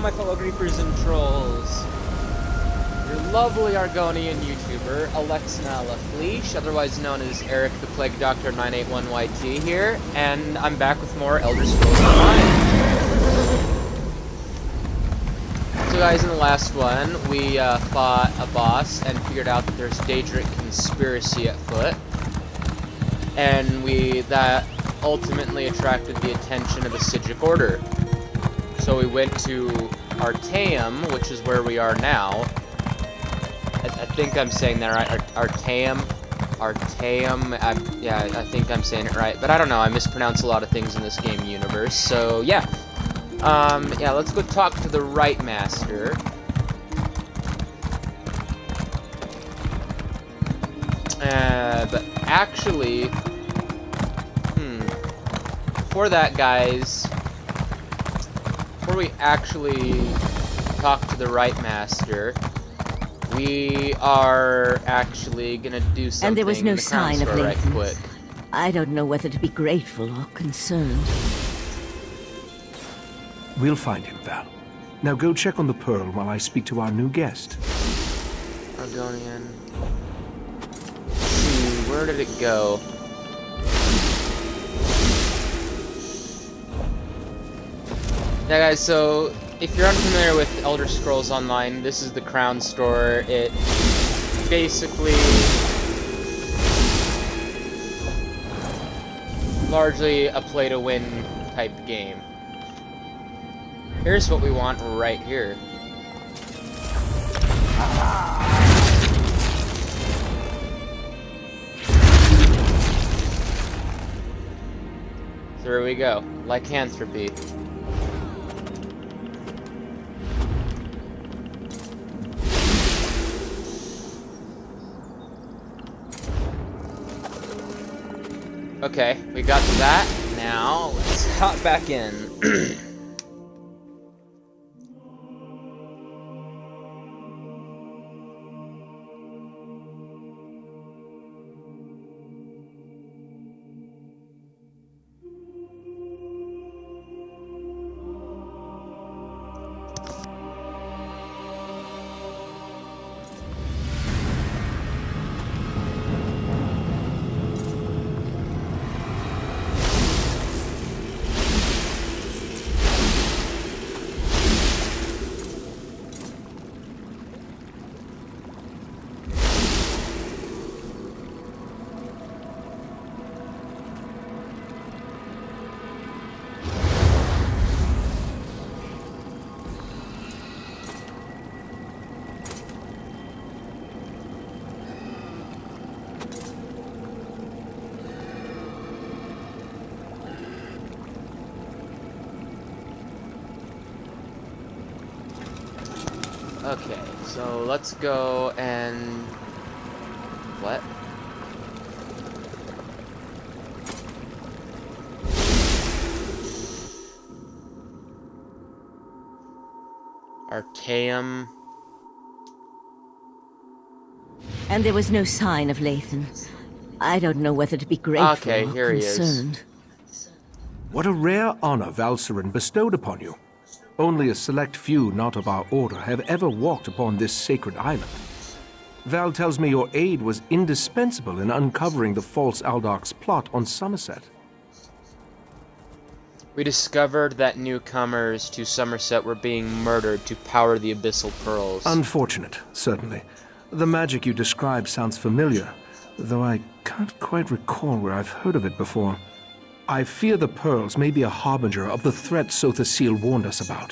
Hello, my fellow Creepers and Trolls. Your lovely Argonian YouTuber, Alexna Lafleesh, otherwise known as Eric the Plague Doctor 981YT here, and I'm back with more Elder Scrolls Online. So guys, in the last one, we fought a boss and figured out that there's Daedric conspiracy at foot, and that ultimately attracted the attention of the Sigic Order. So we went to Artaeum, which is where we are now. I think I'm saying that right. Artaeum. Yeah, I think I'm saying it right. But I don't know. I mispronounce a lot of things in this game universe. So yeah. Yeah, let's go talk to the Right Master. But actually, before that, guys, before we actually talk to the Right Master, we are actually gonna do something. And there was no sign of right Lathan. quick. I don't know whether to be grateful or concerned. We'll find him, Val. Now go check on the Pearl while I speak to our new guest. Argonian. Where did it go? Yeah, guys, so if you're unfamiliar with Elder Scrolls Online, this is the Crown Store. It basically largely a play-to-win type game. Here's what we want right here. So here we go. Lycanthropy. Okay, we got that. Now, let's hop back in. Okay, so let's go and... What? Artaeum. And there was no sign of Lathan. I don't know whether to be grateful Okay, or here he is. concerned. What a rare honor Valcerin bestowed upon you. Only a select few not of our order have ever walked upon this sacred island. Val tells me your aid was indispensable in uncovering the false Aldarc's plot on Somerset. We discovered that newcomers to Somerset were being murdered to power the Abyssal Pearls. Unfortunate, certainly. The magic you describe sounds familiar, though I can't quite recall where I've heard of it before. I fear the pearls may be a harbinger of the threat Sotha Seal warned us about.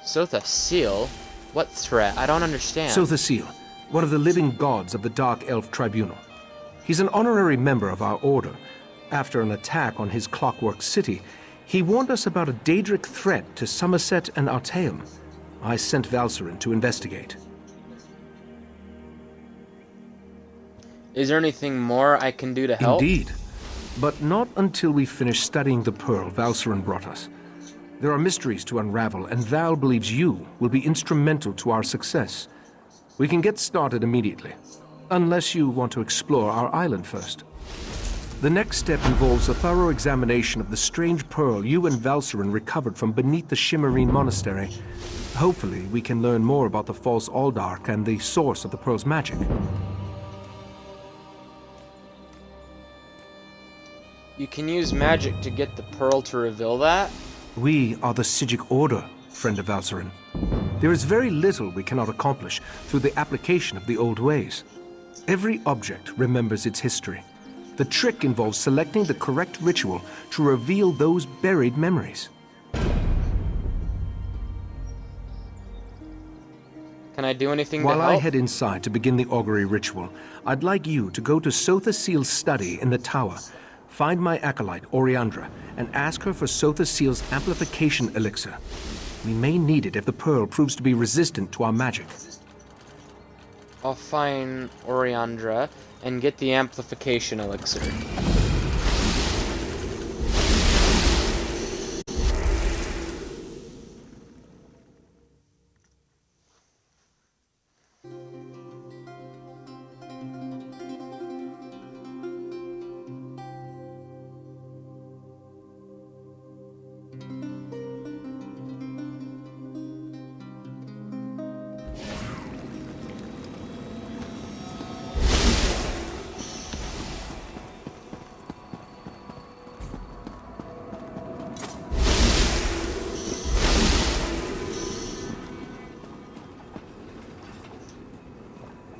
Sotha Seal? What threat? I don't understand. Sotha Seal, one of the living gods of the Dark Elf Tribunal. He's an honorary member of our order. After an attack on his Clockwork City, he warned us about a Daedric threat to Somerset and Artaeum. I sent Valcerin to investigate. Is there anything more I can do to help? Indeed. But not until we finish studying the pearl Valcerin brought us. There are mysteries to unravel, and Val believes you will be instrumental to our success. We can get started immediately, unless you want to explore our island first. The next step involves a thorough examination of the strange pearl you and Valcerin recovered from beneath the Shimmerine Monastery. Hopefully, we can learn more about the false Aldark and the source of the pearl's magic. You can use magic to get the pearl to reveal that? We are the Sijic Order, friend of Valcerin. There is very little we cannot accomplish through the application of the old ways. Every object remembers its history. The trick involves selecting the correct ritual to reveal those buried memories. Can I do anything to While help? I head inside to begin the augury ritual, I'd like you to go to Sotha Seal's study in the tower, find my acolyte, Oriandra, and ask her for Sotha Seal's amplification elixir. We may need it if the pearl proves to be resistant to our magic. I'll find Oriandra and get the amplification elixir.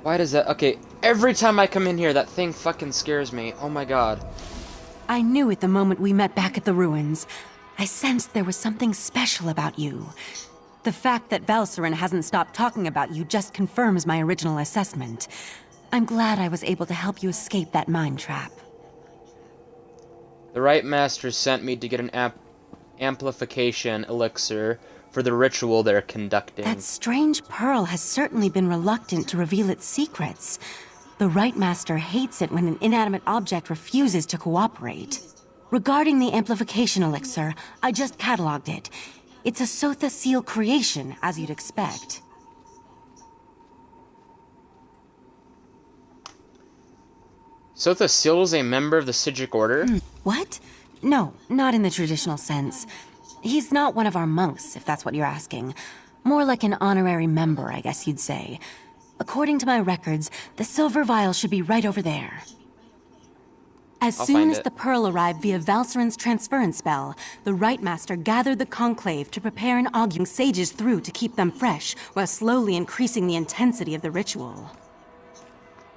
Why does that... Okay, every time I come in here, that thing fucking scares me. Oh my god. I knew it the moment we met back at the ruins. I sensed there was something special about you. The fact that Valcerin hasn't stopped talking about you just confirms my original assessment. I'm glad I was able to help you escape that mind trap. The Right Master sent me to get an amplification elixir for the ritual they're conducting. That strange pearl has certainly been reluctant to reveal its secrets. The Right Master hates it when an inanimate object refuses to cooperate. Regarding the amplification elixir, I just cataloged it. It's a Sotha Seal creation, as you'd expect. Sotha Seal is a member of the Sijic Order? What? No, not in the traditional sense. He's not one of our monks, if that's what you're asking. More like an honorary member, I guess you'd say. According to my records, the silver vial should be right over there. As soon as the pearl arrived via Valcerin's transference spell, the Right Master gathered the conclave to prepare an arguing sages through to keep them fresh, while slowly increasing the intensity of the ritual.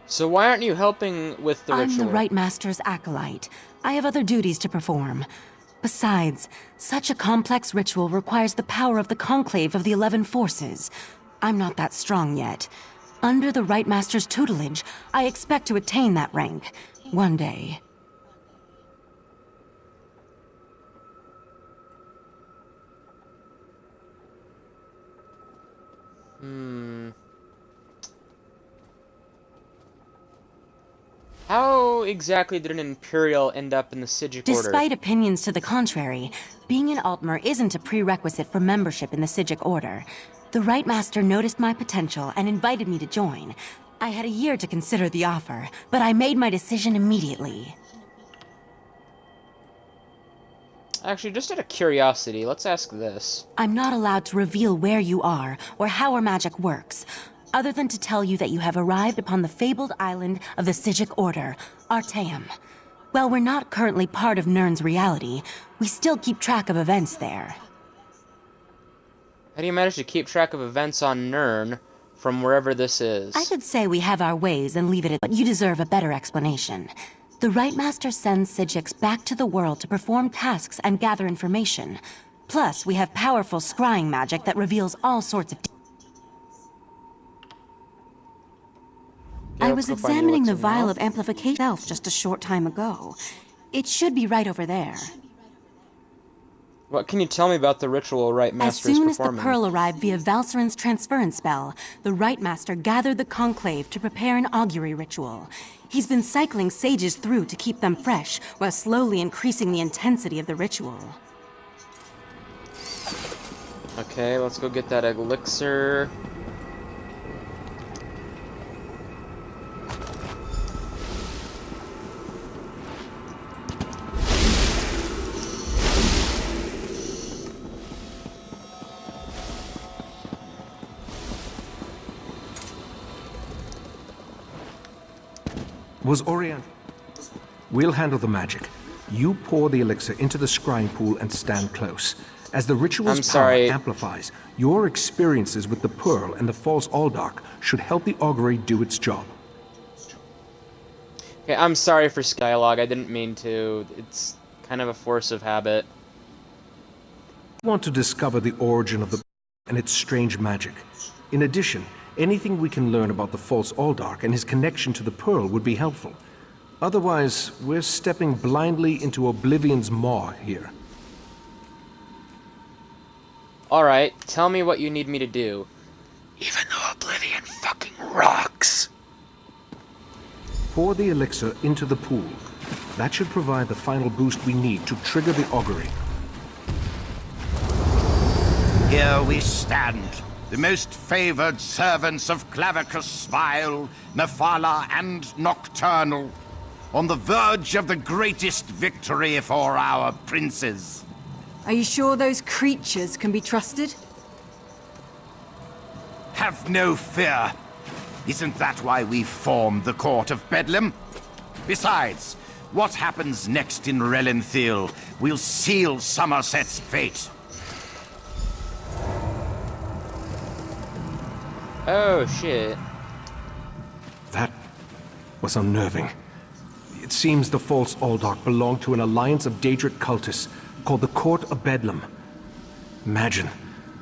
So why aren't you helping with the ritual? I'm the Right Master's acolyte. I have other duties to perform. Besides, such a complex ritual requires the power of the conclave of the 11 forces. I'm not that strong yet. Under the Right Master's tutelage, I expect to attain that rank. One day. How exactly did an Imperial end up in the Sijic Order? Despite opinions to the contrary, being an Altmer isn't a prerequisite for membership in the Sijic Order. The Right Master noticed my potential and invited me to join. I had a year to consider the offer, but I made my decision immediately. Actually, just out of curiosity, let's ask this. I'm not allowed to reveal where you are or how our magic works, other than to tell you that you have arrived upon the fabled island of the Sijic Order, Artaeum. While we're not currently part of Nirn's reality, we still keep track of events there. How do you manage to keep track of events on Nirn from wherever this is? I could say we have our ways and leave it at, but you deserve a better explanation. The Right Master sends Sijics back to the world to perform tasks and gather information. Plus, we have powerful scrying magic that reveals all sorts of... I was examining the vial of amplification itself just a short time ago. It should be right over there. What can you tell me about the ritual Right Master is performing? As soon as the pearl arrived via Valcerin's transference spell, the Right Master gathered the conclave to prepare an augury ritual. He's been cycling sages through to keep them fresh, while slowly increasing the intensity of the ritual. Okay, let's go get that elixir. was oriented. We'll handle the magic. You pour the elixir into the scrying pool and stand close. As the ritual's power amplifies, your experiences with the Pearl and the false Aldark should help the augury do its job. Okay, I'm sorry for Skylog. I didn't mean to. It's kind of a force of habit. I want to discover the origin of the and its strange magic. In addition, anything we can learn about the false Aldark and his connection to the Pearl would be helpful. Otherwise, we're stepping blindly into Oblivion's maw here. Alright, tell me what you need me to do. Even though Oblivion fucking rocks. Pour the elixir into the pool. That should provide the final boost we need to trigger the augury. Here we stand, the most favored servants of Clavicus Vile, Mephala, and Nocturnal, on the verge of the greatest victory for our princes. Are you sure those creatures can be trusted? Have no fear. Isn't that why we formed the Court of Bedlam? Besides, what happens next in Relenthiel will seal Somerset's fate. Oh, shit. That was unnerving. It seems the false Aldark belonged to an alliance of Daedric cultists called the Court of Bedlam. Imagine,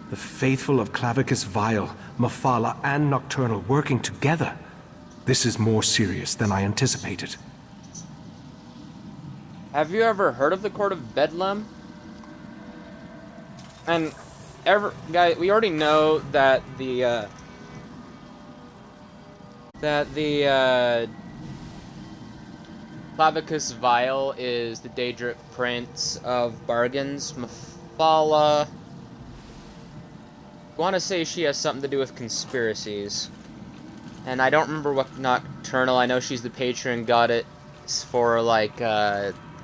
the faithful of Clavicus Vile, Mephala, and Nocturnal working together. This is more serious than I anticipated. Have you ever heard of the Court of Bedlam? And, guys, we already know that the Clavicus Vile is the Daedric Prince of Bargains. Mephala, I want to say she has something to do with conspiracies. And I don't remember what Nocturnal, I know she's the patron goddess for, like,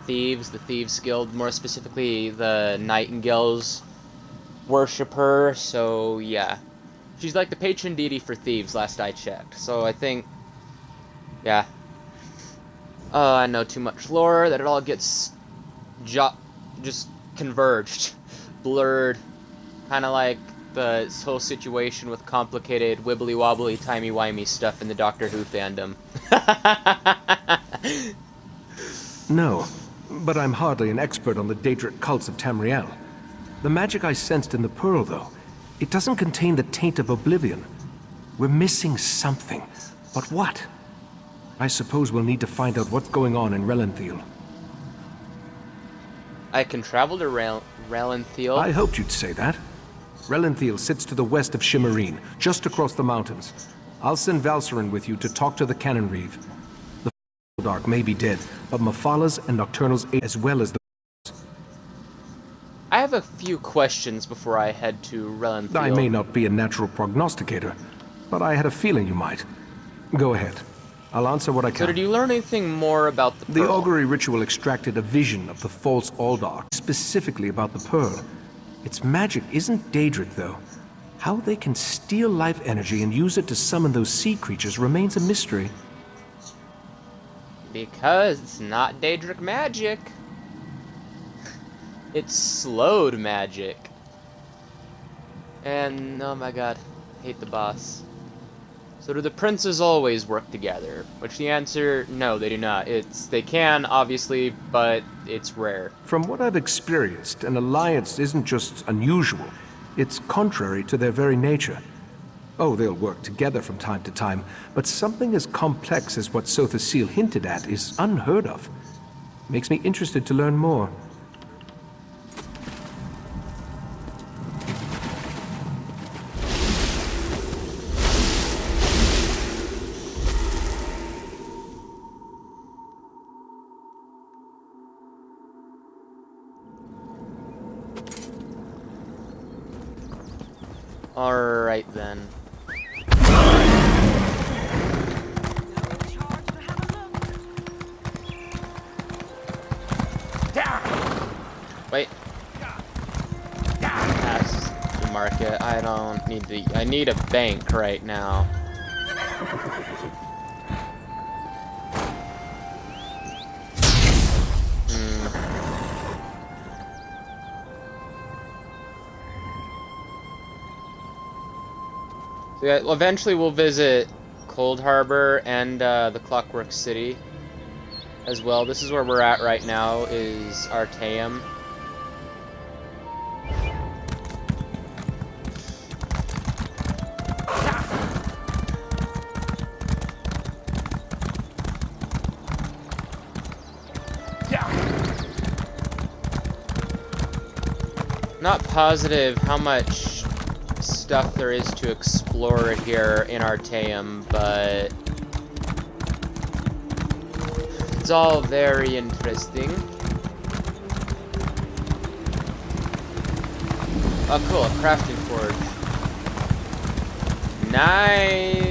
thieves, the Thieves Guild, more specifically the Nightingales worship her, so yeah. She's like the patron deity for thieves, last I checked. So I think, yeah. I know too much lore, that it all gets just converged, blurred. Kind of like the whole situation with complicated, wibbly-wobbly, timey-wimey stuff in the Doctor Who fandom. No, but I'm hardly an expert on the Daedric cults of Tamriel. The magic I sensed in the Pearl, though, it doesn't contain the taint of Oblivion. We're missing something. But what? I suppose we'll need to find out what's going on in Relenthiel. I can travel to Relenthiel. I hoped you'd say that. Relenthiel sits to the west of Shimmerine, just across the mountains. I'll send Valcerin with you to talk to the Cannon Reeve. The Dark may be dead, but Mephala's and Nocturnal's as well as the... I have a few questions before I head to Relenthiel. I may not be a natural prognosticator, but I had a feeling you might. Go ahead. I'll answer what I can. So did you learn anything more about the Pearl? The augury ritual extracted a vision of the false Aldark, specifically about the Pearl. Its magic isn't Daedric, though. How they can steal life energy and use it to summon those sea creatures remains a mystery. Because it's not Daedric magic. It's slowed magic. And, oh my god, hate the boss. So do the princes always work together? Which the answer, no, they do not. They can, obviously, but it's rare. From what I've experienced, an alliance isn't just unusual. It's contrary to their very nature. Oh, they'll work together from time to time, but something as complex as what Sotha Seal hinted at is unheard of. Makes me interested to learn more. Alright then. Wait. Past the market. I don't need the. I need a bank right now. So yeah, well, eventually we'll visit Cold Harbor and the Clockwork City as well. This is where we're at right now, is Artaeum. Not positive how much stuff there is to explore here in Artaeum, but it's all very interesting. Oh cool, a crafting forge. Nice!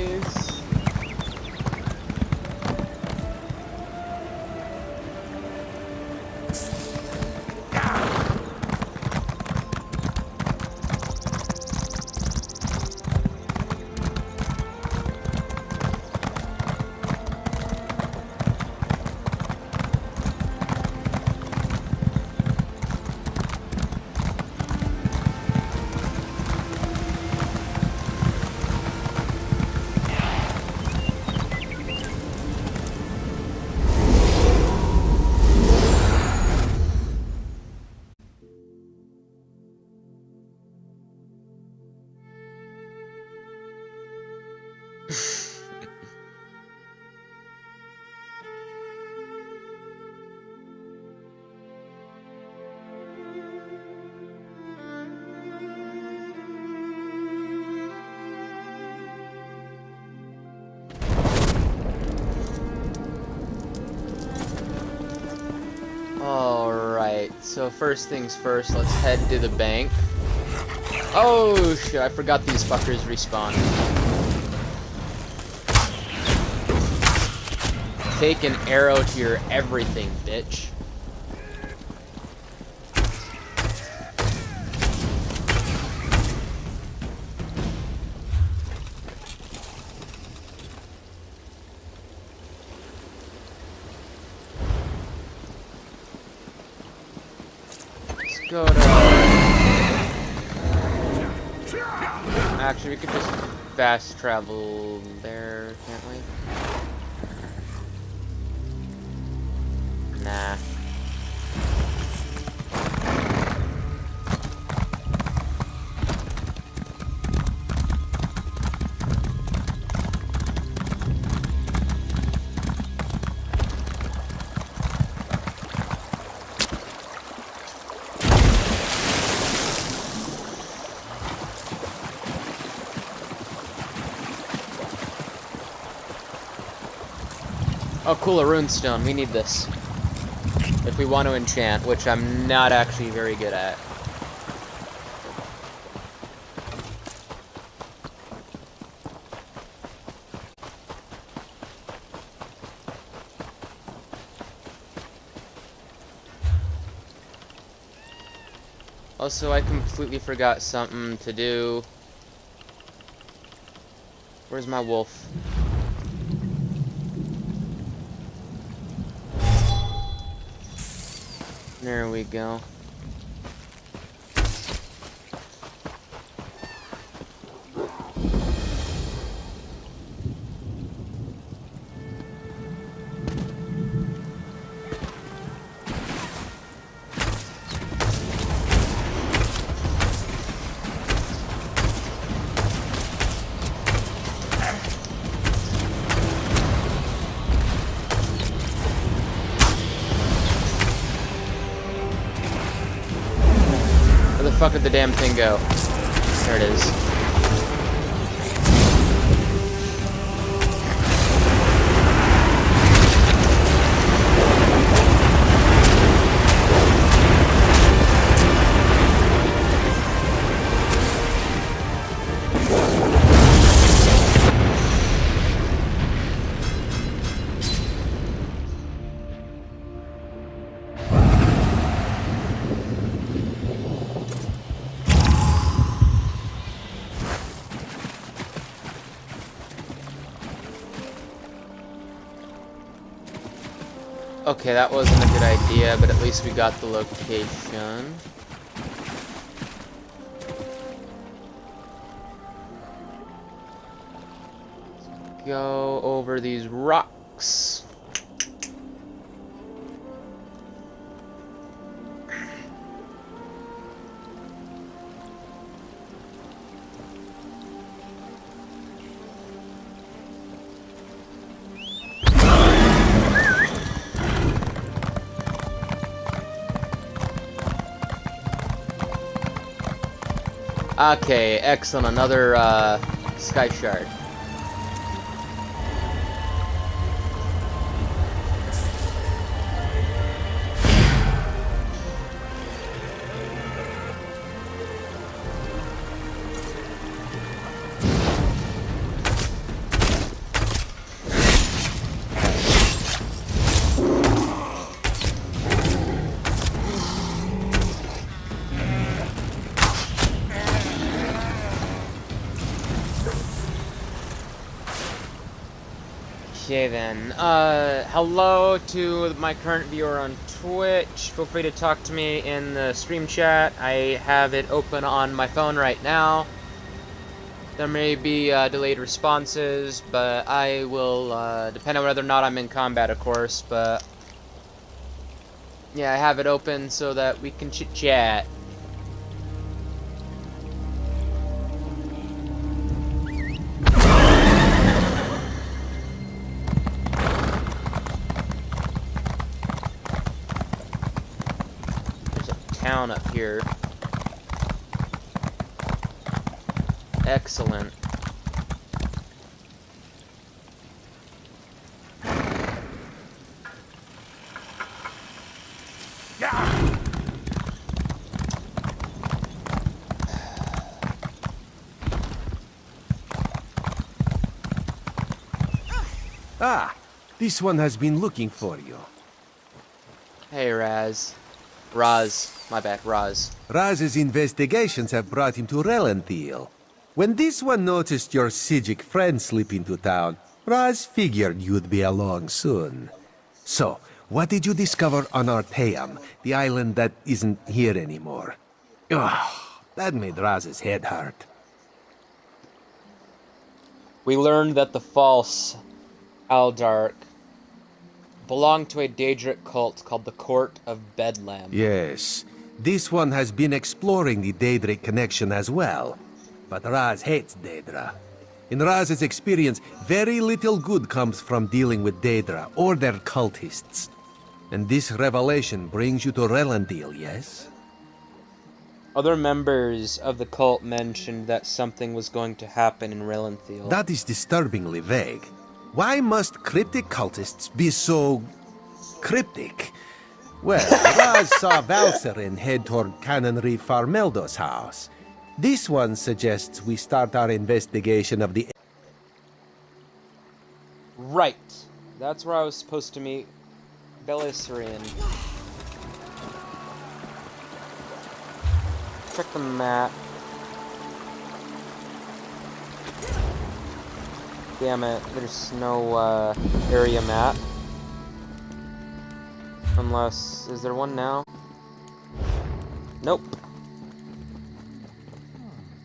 Alright, so first things first, let's head to the bank. Oh shit, I forgot these fuckers respawn. Take an arrow to your everything, bitch. Go to... Actually, we could just fast travel there, can't we? Nah. Oh cool, a runestone. We need this. If we want to enchant, which I'm not actually very good at. Also, I completely forgot something to do. Where's my wolf? There we go. Where the fuck did the damn thing go? There it is. Okay, that wasn't a good idea, but at least we got the location. go over these rocks. Okay, excellent. Another sky shard. Okay then, hello to my current viewer on Twitch. Feel free to talk to me in the stream chat. I have it open on my phone right now. There may be delayed responses, but I will, depend on whether or not I'm in combat, of course, but yeah, I have it open so that we can chit-chat. Up here. Excellent. Ah, this one has been looking for you. Hey, Raz. Raz. My bad, Raz. Raz's investigations have brought him to Relanthiel. When this one noticed your Sijic friend slip into town, Raz figured you'd be along soon. So, what did you discover on Arteum, the island that isn't here anymore? Ugh, that made Raz's head hurt. We learned that the false Aldark belonged to a Daedric cult called the Court of Bedlam. Yes, this one has been exploring the Daedric connection as well. But Raz hates Daedra. In Raz's experience, very little good comes from dealing with Daedra or their cultists. And this revelation brings you to Relanthiel, yes? Other members of the cult mentioned that something was going to happen in Relanthiel. That is disturbingly vague. Why must cryptic cultists be so cryptic? Well, Raz saw Valserin head toward Canonry Farmeldo's house. This one suggests we start our investigation of the... Right. That's where I was supposed to meet Belisarian. Check the map. Damn it, there's no area map. Unless, is there one now? Nope.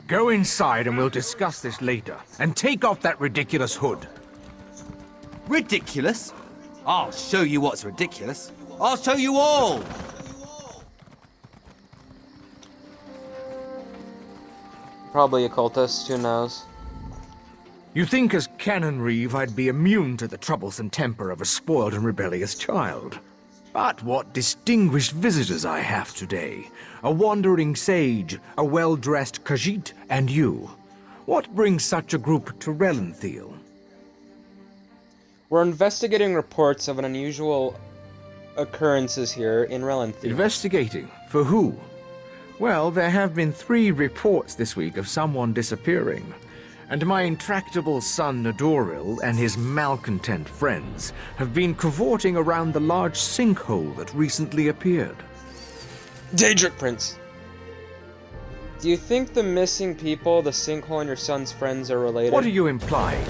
Go inside and we'll discuss this later. And take off that ridiculous hood. Ridiculous? I'll show you what's ridiculous. I'll show you all! Probably a cultist, who knows? You think as Canon Reeve I'd be immune to the troublesome temper of a spoiled and rebellious child. But what distinguished visitors I have today. A wandering sage, a well-dressed Khajiit, and you. What brings such a group to Relanthiel? We're investigating reports of an unusual occurrences here in Relanthiel. Investigating? For who? Well, there have been 3 reports this week of someone disappearing. And my intractable son Nadoril and his malcontent friends have been cavorting around the large sinkhole that recently appeared. Daedric Prince! Do you think the missing people, the sinkhole, and your son's friends are related? What are you implying?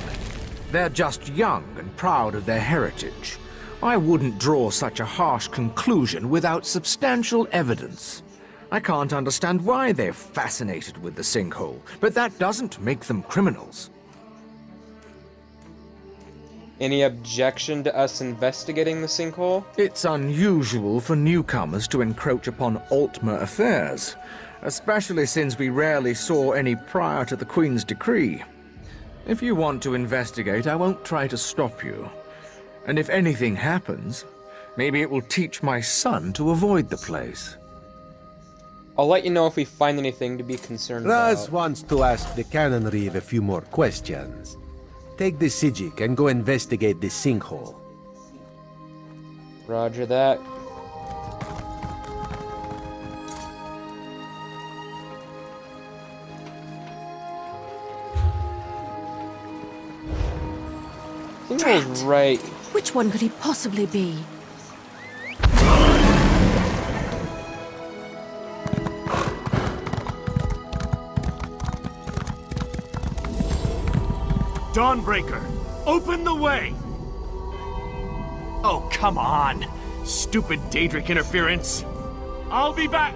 They're just young and proud of their heritage. I wouldn't draw such a harsh conclusion without substantial evidence. I can't understand why they're fascinated with the sinkhole, but that doesn't make them criminals. Any objection to us investigating the sinkhole? It's unusual for newcomers to encroach upon Altmer affairs, especially since we rarely saw any prior to the Queen's decree. If you want to investigate, I won't try to stop you. And if anything happens, maybe it will teach my son to avoid the place. I'll let you know if we find anything to be concerned Raz about. wants to ask the Canon Reeve a few more questions. Take the Sijic and go investigate the sinkhole. Roger that. Sinkhole's right. Which one could he possibly be? Dawnbreaker, open the way! Oh, come on! Stupid Daedric interference! I'll be back!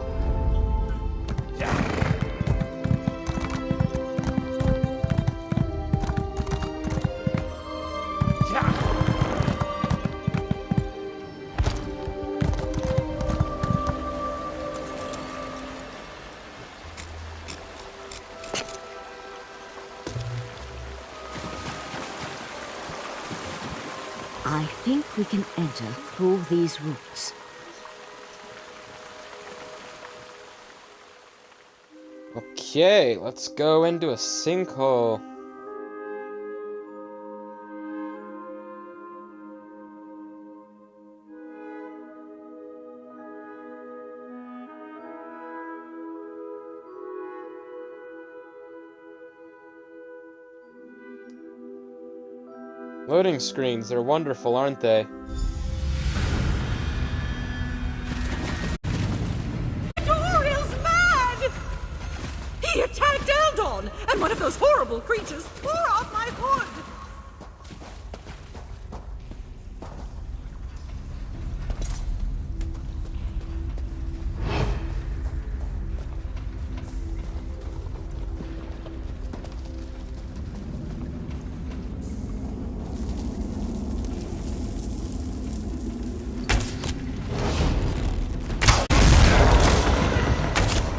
I think we can enter through these roots. Okay, let's go into a sinkhole. Loading screens, they're wonderful, aren't they? Doriel's mad! He attacked Eldon, and one of those horrible creatures tore off my hood!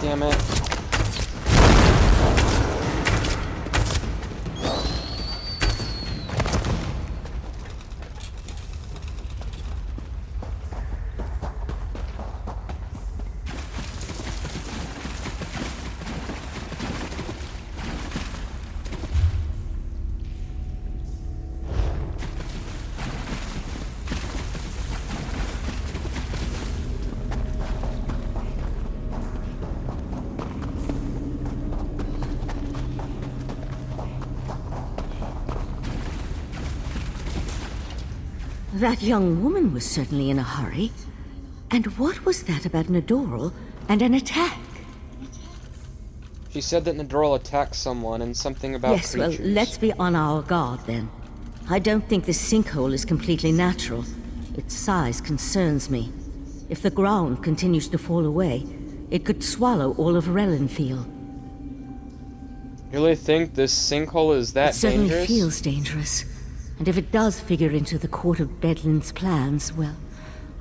Damn it. That young woman was certainly in a hurry. And what was that about Nadoral and an attack? She said that Nadoral attacked someone and something about Yes, creatures. well, let's be on our guard then. I don't think this sinkhole is completely natural. Its size concerns me. If the ground continues to fall away, it could swallow all of Relenfield. You really think this sinkhole is that It certainly dangerous? feels dangerous. And if it does figure into the Court of Bedlam's plans, well,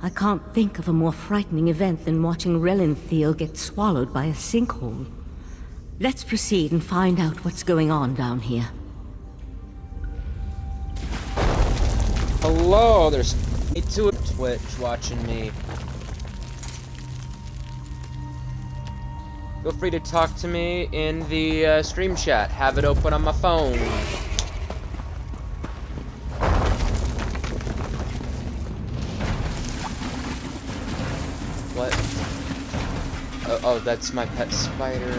I can't think of a more frightening event than watching Relenfield get swallowed by a sinkhole. Let's proceed and find out what's going on down here. Hello, there's to a Twitch watching me. Feel free to talk to me in the stream chat. Have it open on my phone. What? Oh, that's my pet spider.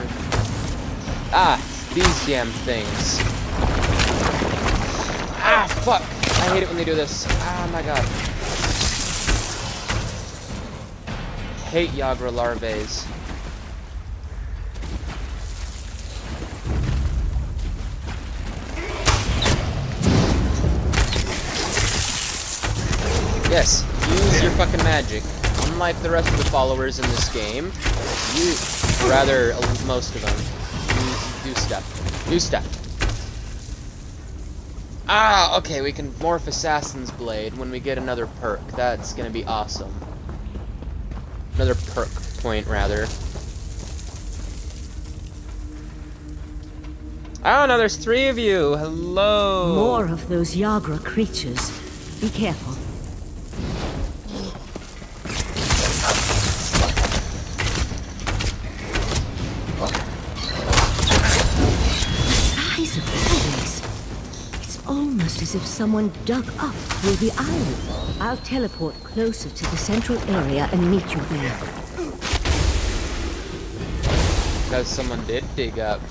Ah, these damn things. Ah, fuck! I hate it when they do this. Oh my god. Hate Yagra larvaes. Yes, use your fucking magic. Unlike the rest of the followers in this game, you, or rather, most of them, do stuff. Do stuff. Ah, okay, we can morph Assassin's Blade when we get another perk. That's gonna be awesome. Another perk point, rather. Oh no, there's 3 of you! Hello! More of those Yagra creatures. Be careful. The size of bodies. It's almost as if someone dug up through the island. I'll teleport closer to the central area and meet you there. Because someone did dig up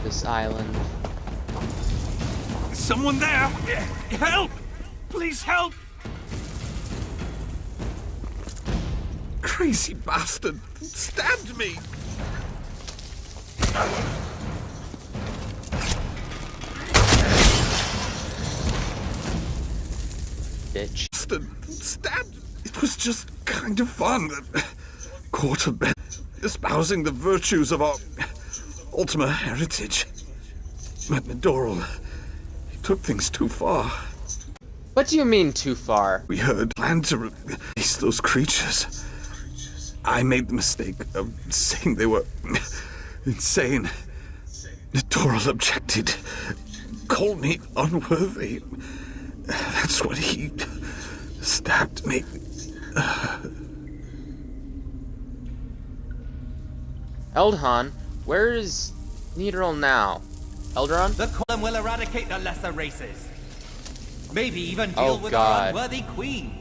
this island. Someone there! Help! Please help! Crazy bastard stabbed me! Bitch. Stabbed? It was just kind of fun. Court of Bedlam, espousing the virtues of our Ultima heritage. But Doral, he took things too far. What do you mean, too far? We heard planned to release those creatures. I made the mistake of saying they were insane. Doral objected, called me unworthy. That's when he stabbed me. Eldhan, where is Nidral now? Eldron? The column will eradicate the lesser races. Maybe even deal with God. our unworthy queen.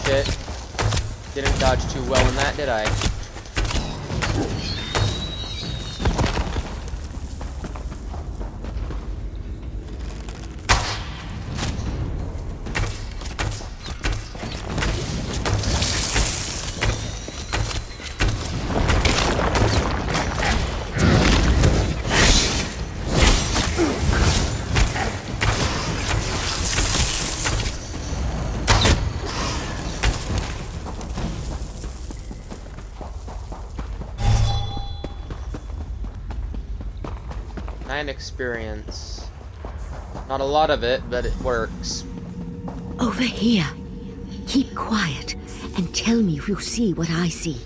Shit. Didn't dodge too well in that, did I? Experience. Not a lot of it, but it works. Over here. Keep quiet and tell me if you see what I see.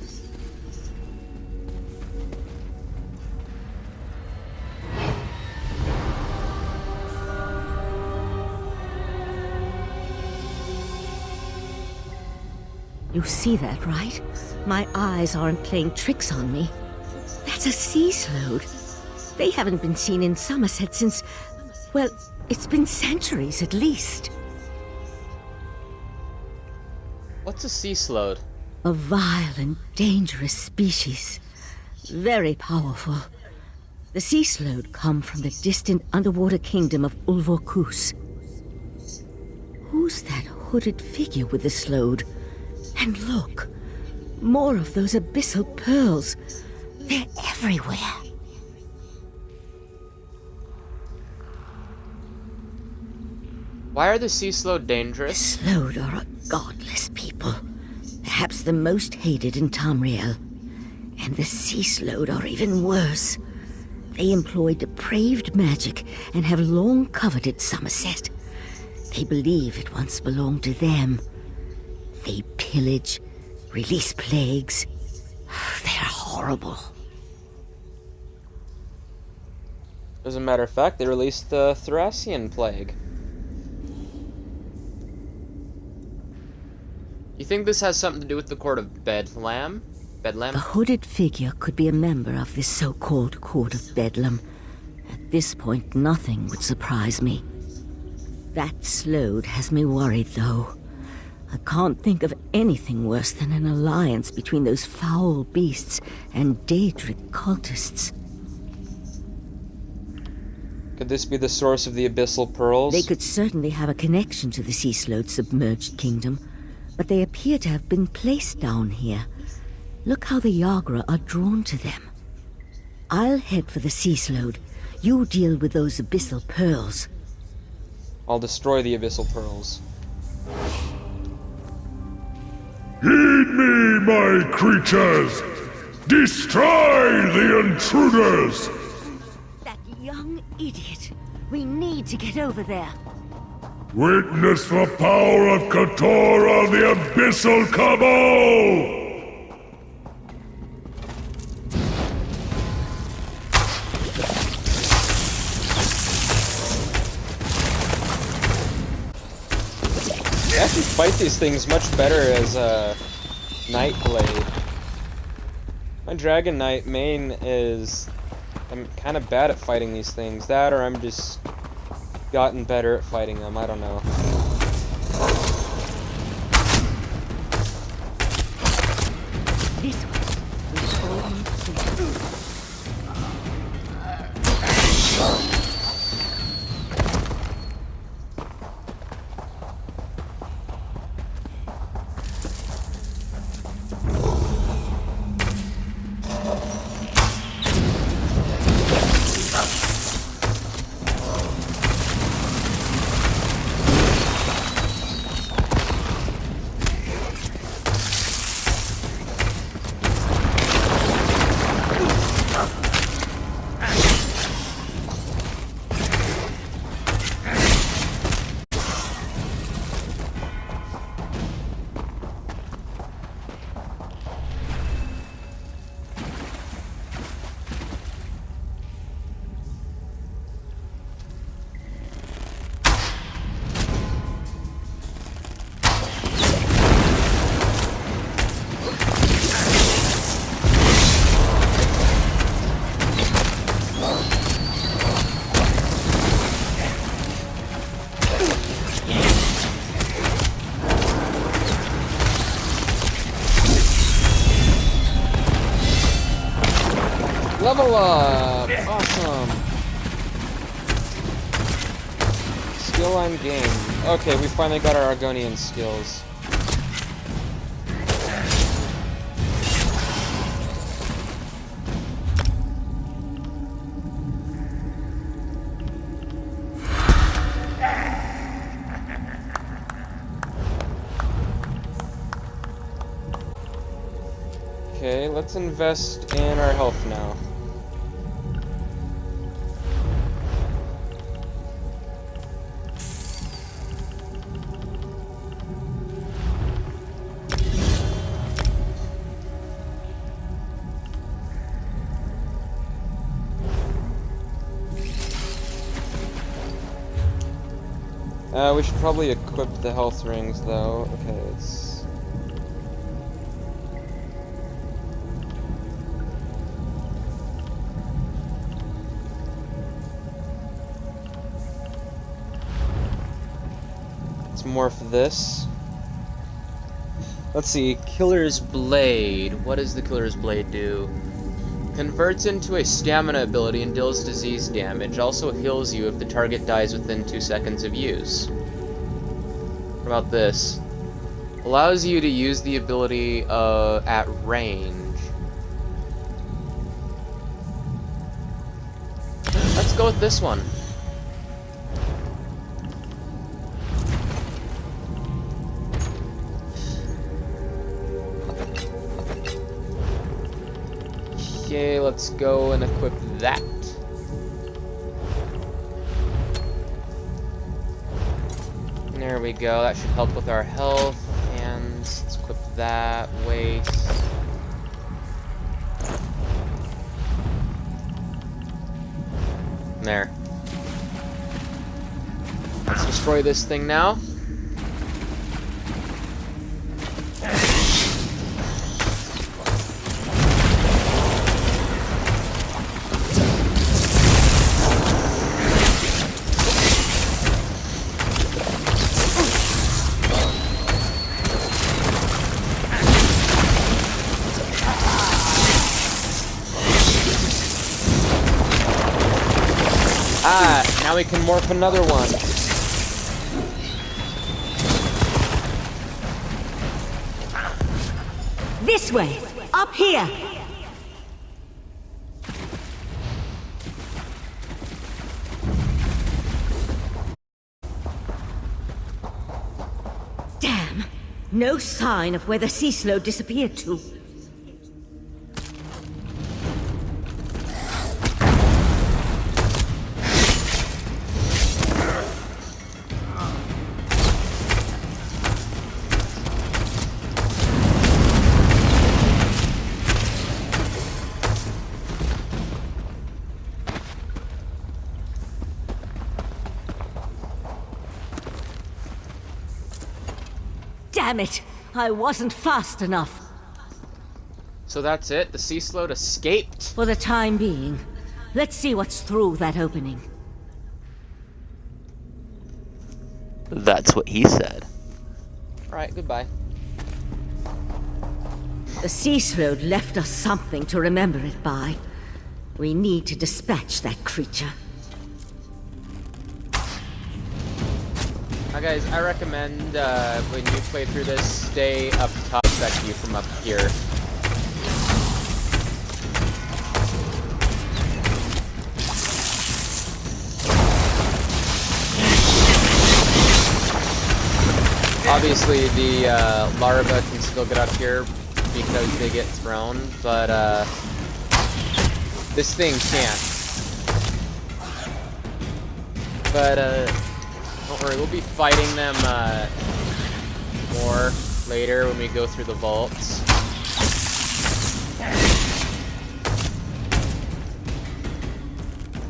You see that, right? My eyes aren't playing tricks on me. That's a Sea Sload. They haven't been seen in Somerset since, well, it's been centuries at least. What's a Sea Sload? A vile and dangerous species. Very powerful. The Sea Sload come from the distant underwater kingdom of Ulvorkus. Who's that hooded figure with the Sload? And look, more of those abyssal pearls. They're everywhere. Why are the Sea Sload The dangerous? Sload are a godless people. Perhaps the most hated in Tamriel. And the Sea Sload are even worse. They employ depraved magic and have long coveted Somerset. They believe it once belonged to them. They pillage, release plagues. They're horrible. As a matter of fact, they released the Thracian Plague. You think this has something to do with the Court of Bedlam? Bedlam? The hooded figure could be a member of this so-called Court of Bedlam. At this point, nothing would surprise me. That Sload has me worried, though. I can't think of anything worse than an alliance between those foul beasts and Daedric cultists. Could this be the source of the Abyssal Pearls? They could certainly have a connection to the Sea Sload submerged kingdom, but they appear to have been placed down here. Look how the Yagra are drawn to them. I'll head for the Sea Sload. You deal with those Abyssal Pearls. I'll destroy the Abyssal Pearls. Heed me, my creatures! Destroy the intruders! That young idiot. We need to get over there. Witness the power of Katora, the Abyssal Cabal! I actually fight these things much better as a Nightblade. My Dragon Knight main is... I'm kind of bad at fighting these things. That or I'm just gotten better at fighting them. I don't know. This way. It's almost there. Level up! Awesome! Skill line gained. Okay, we finally got our Argonian skills. Okay, let's invest in our health now. We should probably equip the health rings, though. Okay, it's... Let's morph this. Let's see, Killer's Blade. What does the Killer's Blade do? Converts into a stamina ability and deals disease damage. Also heals you if the target dies within 2 seconds of use. What about this? Allows you to use the ability at range. Let's go with this one. Okay, let's go and equip that. There we go, that should help with our health. And let's equip that, waste. There. Let's destroy this thing now. Ah, now we can morph another one. This way! Up here! Damn! No sign of where the Sea Sload disappeared to. Damn it! I wasn't fast enough. So that's it? The Sea Sload escaped? For the time being. Let's see what's through that opening. That's what he said. Alright, goodbye. The Sea Sload left us something to remember it by. We need to dispatch that creature. Now guys, I recommend when you play through this, stay up top, Becky, from up here. Obviously, the larva can still get up here because they get thrown, but this thing can't. But don't worry, we'll be fighting them more later when we go through the vaults.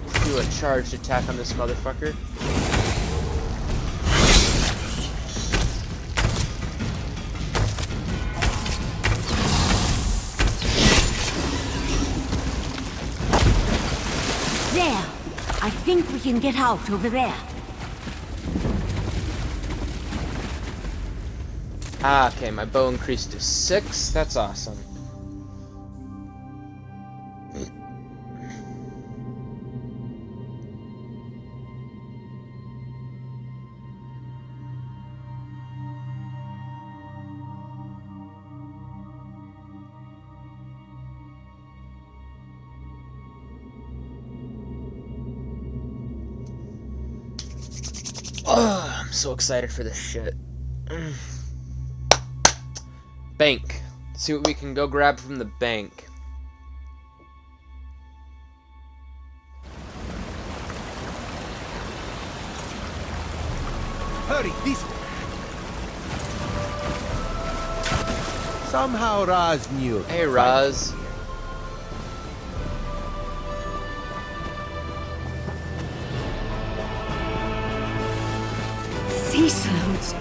Let's do a charged attack on this motherfucker. There! I think we can get out over there. Ah, okay, my bow increased to 6. That's awesome. Oh, I'm so excited for this shit. Bank. Let's see what we can go grab from the bank. Hurry, this way. Somehow Raz knew. Hey, Raz. Sea Sloads.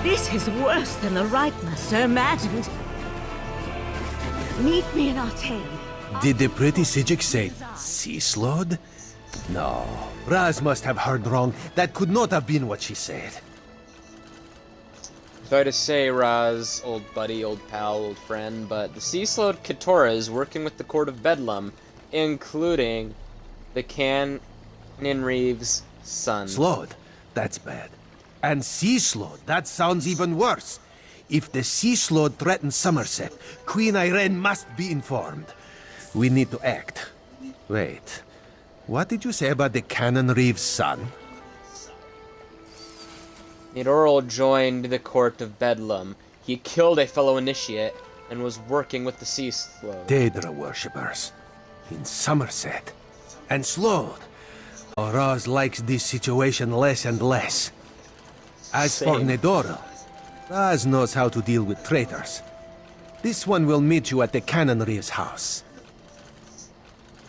This is worse than the Reitner Sir imagined. Meet me in Artane. Did the pretty Sijik say Sea Sload? No. Raz must have heard wrong. That could not have been what she said. Sorry to say, Raz, old buddy, old pal, old friend, but the Sea Sload Katora is working with the Court of Bedlam, including the Canon Reeves' son. Sload? That's bad. And Sea Sload? That sounds even worse. If the Sea Sload threatens Somerset, Queen Irene must be informed. We need to act. Wait. What did you say about the Canon Reeves' son? Nedoral joined the Court of Bedlam. He killed a fellow initiate and was working with the Sea Sload. Daedra worshippers. In Somerset. And Sload. Oh, Raz likes this situation less and less. As for Nedoral, Raz knows how to deal with traitors. This one will meet you at the Canon Reeves' house.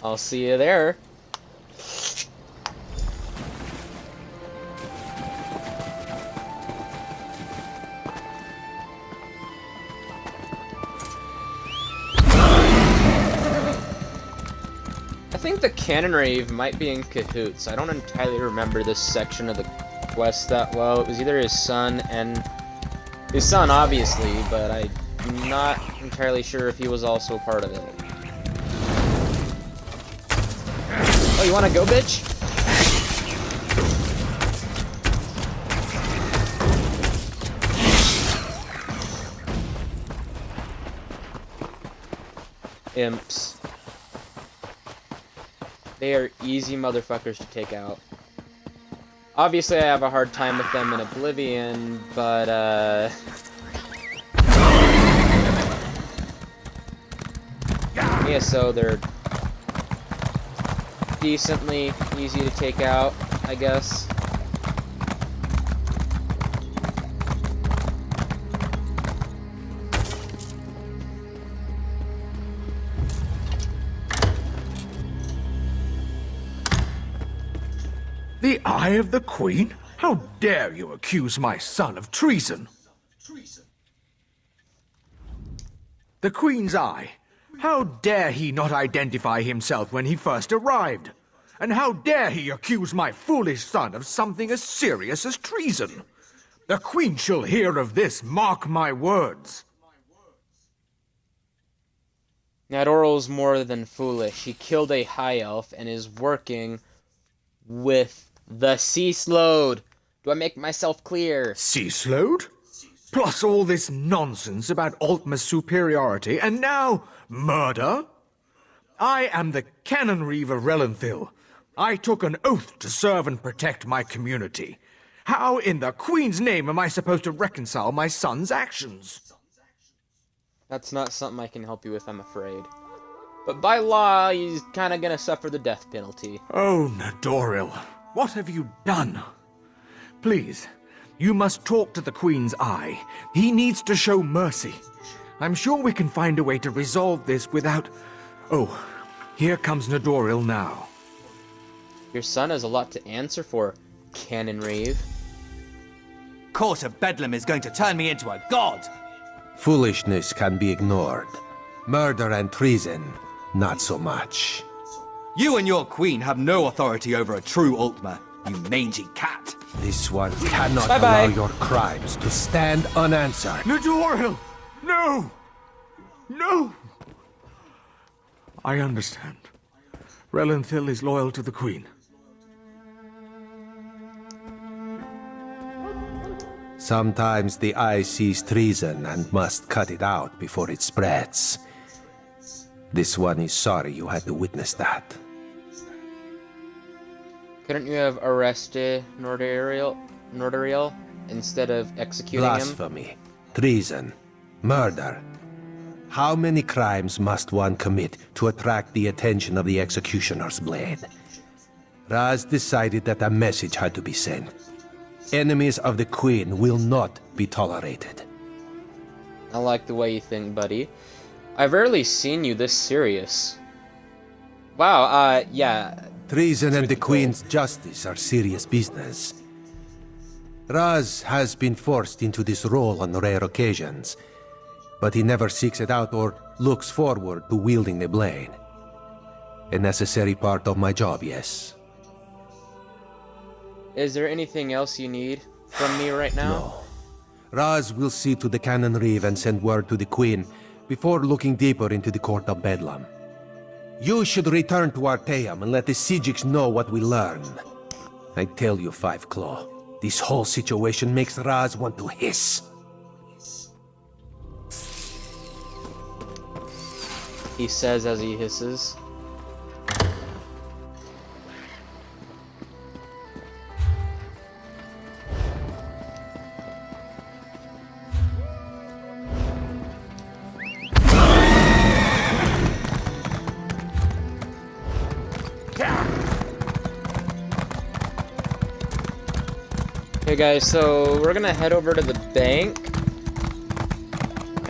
I'll see you there. I think the Canon Reeve might be in cahoots. I don't entirely remember this section of the quest that well. It was either his son and... his son, obviously, but I'm not entirely sure if he was also part of it. Oh, you wanna go, bitch? Imps. They are easy motherfuckers to take out. Obviously, I have a hard time with them in Oblivion, but, ESO, they're decently easy to take out, I guess. The Eye of the Queen? How dare you accuse my son of treason? The Queen's Eye. How dare he not identify himself when he first arrived? And how dare he accuse my foolish son of something as serious as treason? The Queen shall hear of this, mark my words. Nadoral's more than foolish. He killed a high elf and is working with the Sea Sload. Do I make myself clear? Sea Sload? Plus all this nonsense about Altma's superiority, and now murder? I am the Canon Reeve of Relenthil. I took an oath to serve and protect my community. How in the Queen's name am I supposed to reconcile my son's actions? That's not something I can help you with, I'm afraid. But by law, he's kind of gonna suffer the death penalty. Oh, Nadoril, what have you done? Please, you must talk to the Queen's Eye. He needs to show mercy. I'm sure we can find a way to resolve this without... Oh, here comes Nadoril now. Your son has a lot to answer for, Canon Reeve. Court of Bedlam is going to turn me into a god! Foolishness can be ignored. Murder and treason, not so much. You and your queen have no authority over a true Altma, you mangy cat. This one cannot Bye-bye. allow your crimes to stand unanswered. Nadoril! No! No! I understand. Relenthil is loyal to the Queen. Sometimes the eye sees treason and must cut it out before it spreads. This one is sorry you had to witness that. Couldn't you have arrested Nordariel instead of executing him? Blasphemy, treason, murder. How many crimes must one commit to attract the attention of the executioner's blade? Raz decided that a message had to be sent. Enemies of the Queen will not be tolerated. I like the way you think, buddy. I've rarely seen you this serious. Wow, yeah. Treason and the Queen's justice are serious business. Raz has been forced into this role on rare occasions, but he never seeks it out or looks forward to wielding the blade. A necessary part of my job, yes. Is there anything else you need from me right now? No. Raz will see to the Canon Reeve and send word to the Queen before looking deeper into the Court of Bedlam. You should return to Arteum and let the Sijiks know what we learned. I tell you, Five Claw, this whole situation makes Raz want to hiss. He says as he hisses. Okay guys, so we're gonna head over to the bank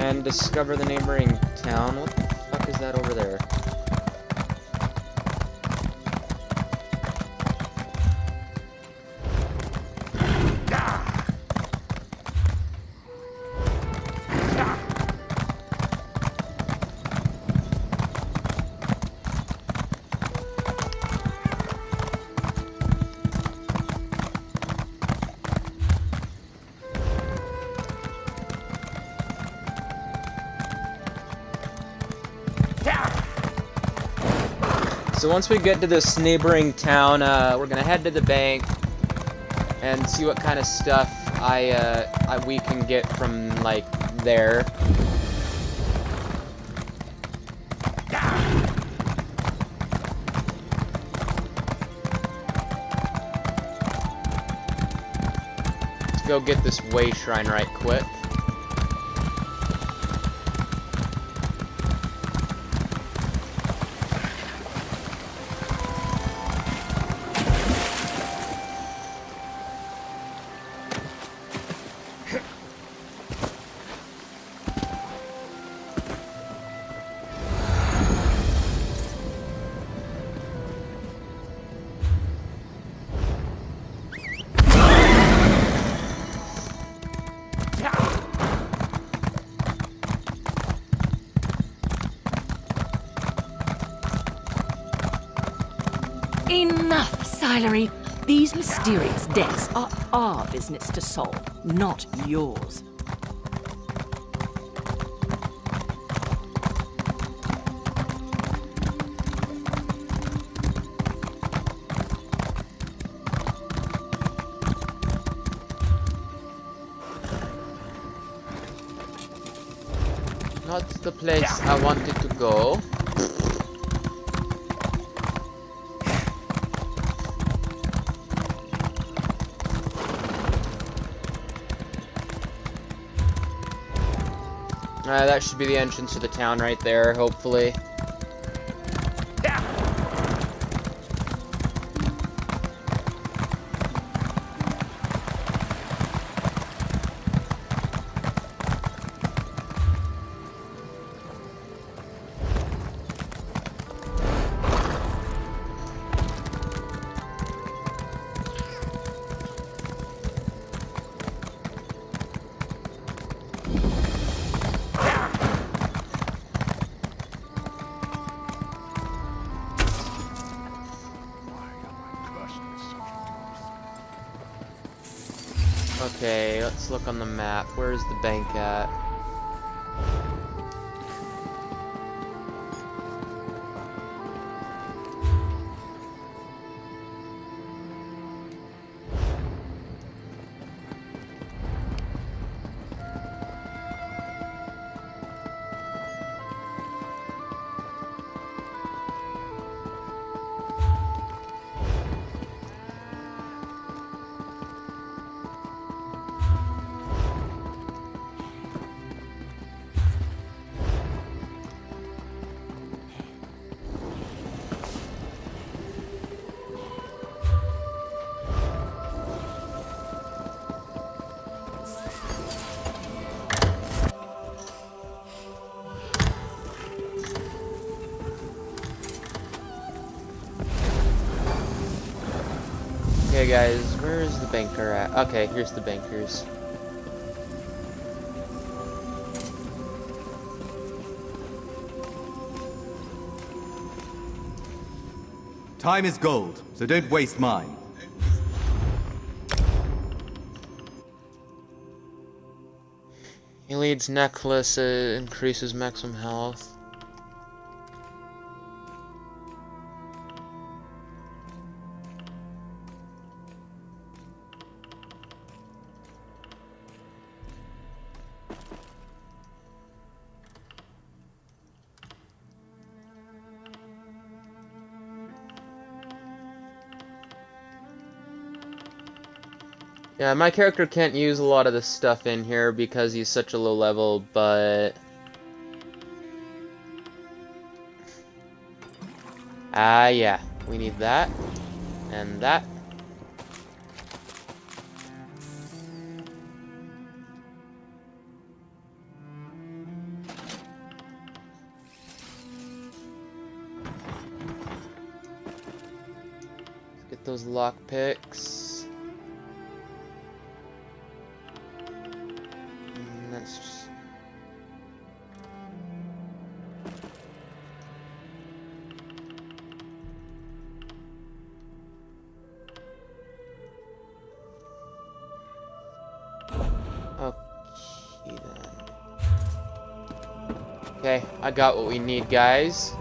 and discover the neighboring town. What the fuck is that over there? So once we get to this neighboring town, we're gonna head to the bank and see what kind of stuff we can get from like there. Let's go get this way shrine right quick. Enough, Silery. These mysterious deaths are our business to solve, not yours. Not the place I wanted to go. That should be the entrance to the town right there, hopefully. Okay, let's look on the map. Where's the bank at? Okay guys, where is the banker at? Okay, here's the bankers. Time is gold, so don't waste mine. He leads necklace, increases maximum health. Yeah, my character can't use a lot of this stuff in here because he's such a low level, but... yeah. We need that. And that. Let's get those lockpicks. That's just... Okay then. Okay, I got what we need, guys.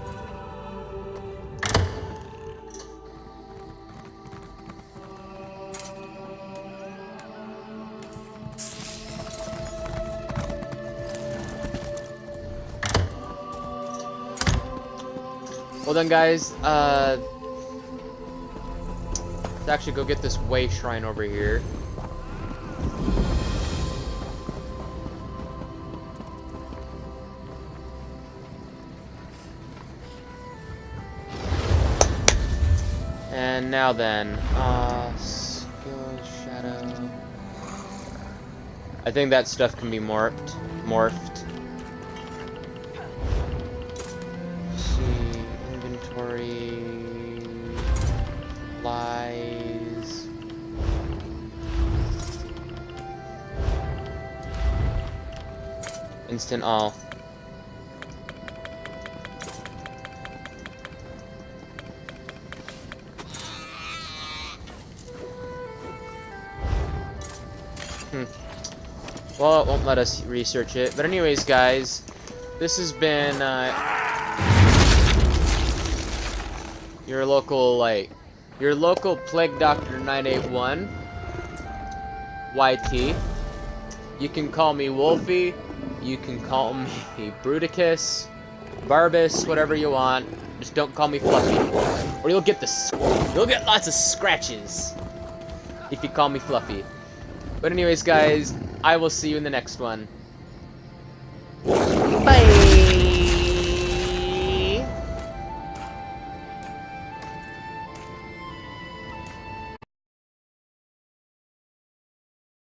Well then, guys, let's actually go get this way shrine over here. And now then, skill shadow. I think that stuff can be morphed. Lies. Instant all. Well, it won't let us research it. But anyways, guys, this has been your local Plague Doctor 981 YT. You can call me Wolfie. You can call me Bruticus, Barbus, whatever you want. Just don't call me Fluffy, or you'll get lots of scratches if you call me Fluffy. But anyways, guys, I will see you in the next one.